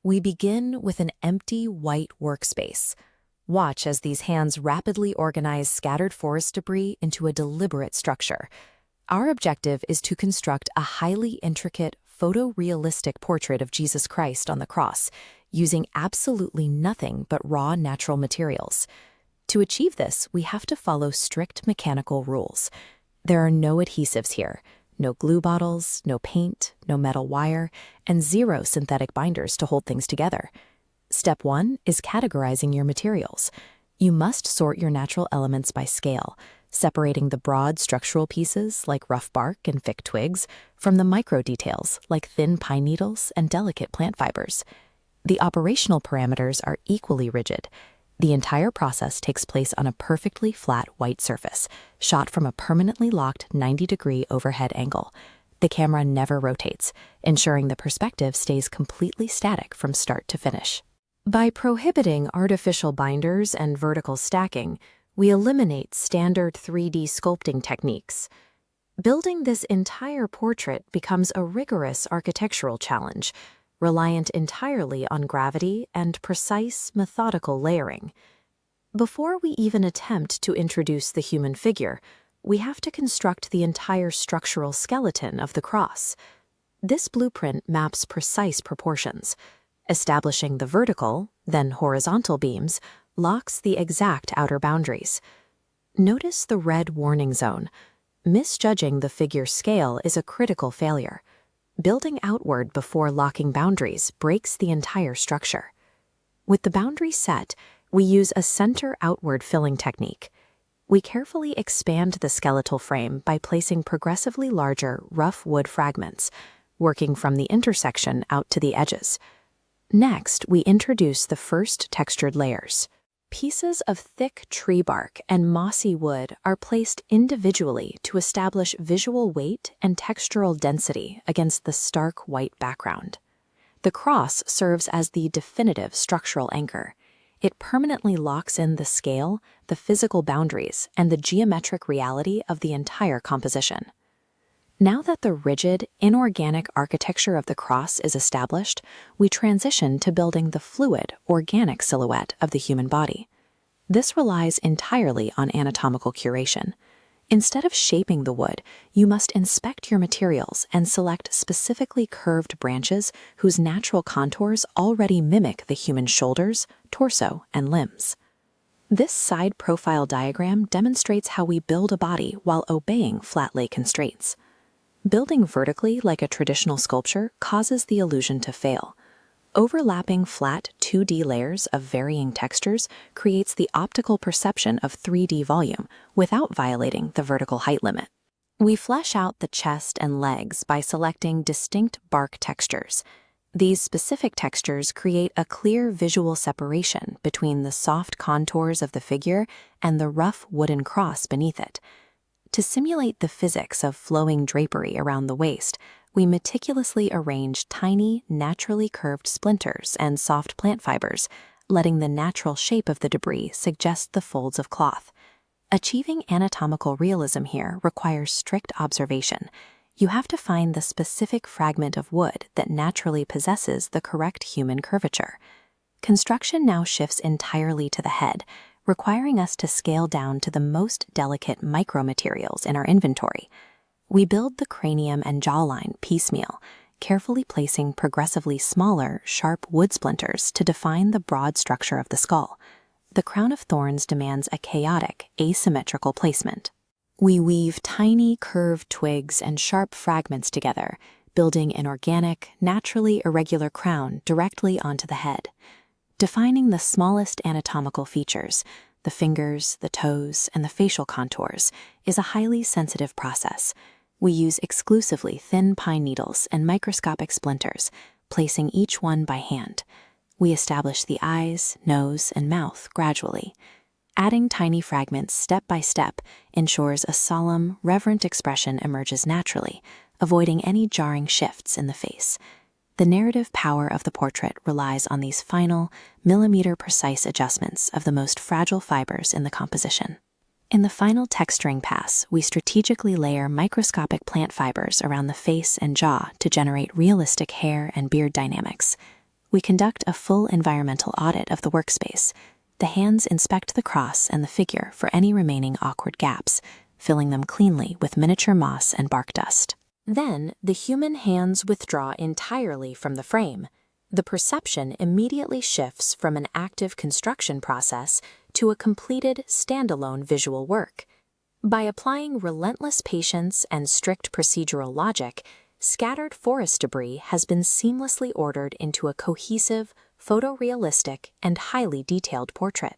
We begin with an empty white workspace. Watch as these hands rapidly organize scattered forest debris into a deliberate structure. Our objective is to construct a highly intricate, photorealistic portrait of Jesus Christ on the cross, using absolutely nothing but raw natural materials. To achieve this, we have to follow strict mechanical rules. There are no adhesives here, no glue bottles, no paint, no metal wire, and zero synthetic binders to hold things together. Step 1 is categorizing your materials. You must sort your natural elements by scale, separating the broad structural pieces like rough bark and thick twigs from the micro details like thin pine needles and delicate plant fibers. The operational parameters are equally rigid. The entire process takes place on a perfectly flat white surface, shot from a permanently locked 90-degree overhead angle. The camera never rotates, ensuring the perspective stays completely static from start to finish. By prohibiting artificial binders and vertical stacking, we eliminate standard 3D sculpting techniques. Building this entire portrait becomes a rigorous architectural challenge, reliant entirely on gravity and precise, methodical layering. Before we even attempt to introduce the human figure, we have to construct the entire structural skeleton of the cross. This blueprint maps precise proportions. Establishing the vertical, then horizontal beams locks the exact outer boundaries. Notice the red warning zone. Misjudging the figure's scale is a critical failure. Building outward before locking boundaries breaks the entire structure. With the boundary set, we use a center-outward filling technique. We carefully expand the skeletal frame by placing progressively larger, rough wood fragments, working from the intersection out to the edges. Next, we introduce the first textured layers. Pieces of thick tree bark and mossy wood are placed individually to establish visual weight and textural density against the stark white background. The cross serves as the definitive structural anchor. It permanently locks in the scale, the physical boundaries, and the geometric reality of the entire composition. Now that the rigid, inorganic architecture of the cross is established, we transition to building the fluid, organic silhouette of the human body. This relies entirely on anatomical curation. Instead of shaping the wood, you must inspect your materials and select specifically curved branches whose natural contours already mimic the human shoulders, torso, and limbs. This side profile diagram demonstrates how we build a body while obeying flat lay constraints. Building vertically like a traditional sculpture causes the illusion to fail. Overlapping flat 2D layers of varying textures creates the optical perception of 3D volume without violating the vertical height limit. We flesh out the chest and legs by selecting distinct bark textures. These specific textures create a clear visual separation between the soft contours of the figure and the rough wooden cross beneath it. To simulate the physics of flowing drapery around the waist, we meticulously arrange tiny, naturally curved splinters and soft plant fibers, letting the natural shape of the debris suggest the folds of cloth. Achieving anatomical realism here requires strict observation. You have to find the specific fragment of wood that naturally possesses the correct human curvature. Construction now shifts entirely to the head, requiring us to scale down to the most delicate micromaterials in our inventory. We build the cranium and jawline piecemeal, carefully placing progressively smaller, sharp wood splinters to define the broad structure of the skull. The crown of thorns demands a chaotic, asymmetrical placement. We weave tiny, curved twigs and sharp fragments together, building an organic, naturally irregular crown directly onto the head. Defining the smallest anatomical features, the fingers, the toes, and the facial contours, is a highly sensitive process. We use exclusively thin pine needles and microscopic splinters, placing each one by hand. We establish the eyes, nose, and mouth gradually. Adding tiny fragments step by step ensures a solemn, reverent expression emerges naturally, avoiding any jarring shifts in the face. The narrative power of the portrait relies on these final, millimeter-precise adjustments of the most fragile fibers in the composition. In the final texturing pass, we strategically layer microscopic plant fibers around the face and jaw to generate realistic hair and beard dynamics. We conduct a full environmental audit of the workspace. The hands inspect the cross and the figure for any remaining awkward gaps, filling them cleanly with miniature moss and bark dust. Then, the human hands withdraw entirely from the frame. The perception immediately shifts from an active construction process to a completed, standalone visual work. By applying relentless patience and strict procedural logic, scattered forest debris has been seamlessly ordered into a cohesive, photorealistic, and highly detailed portrait.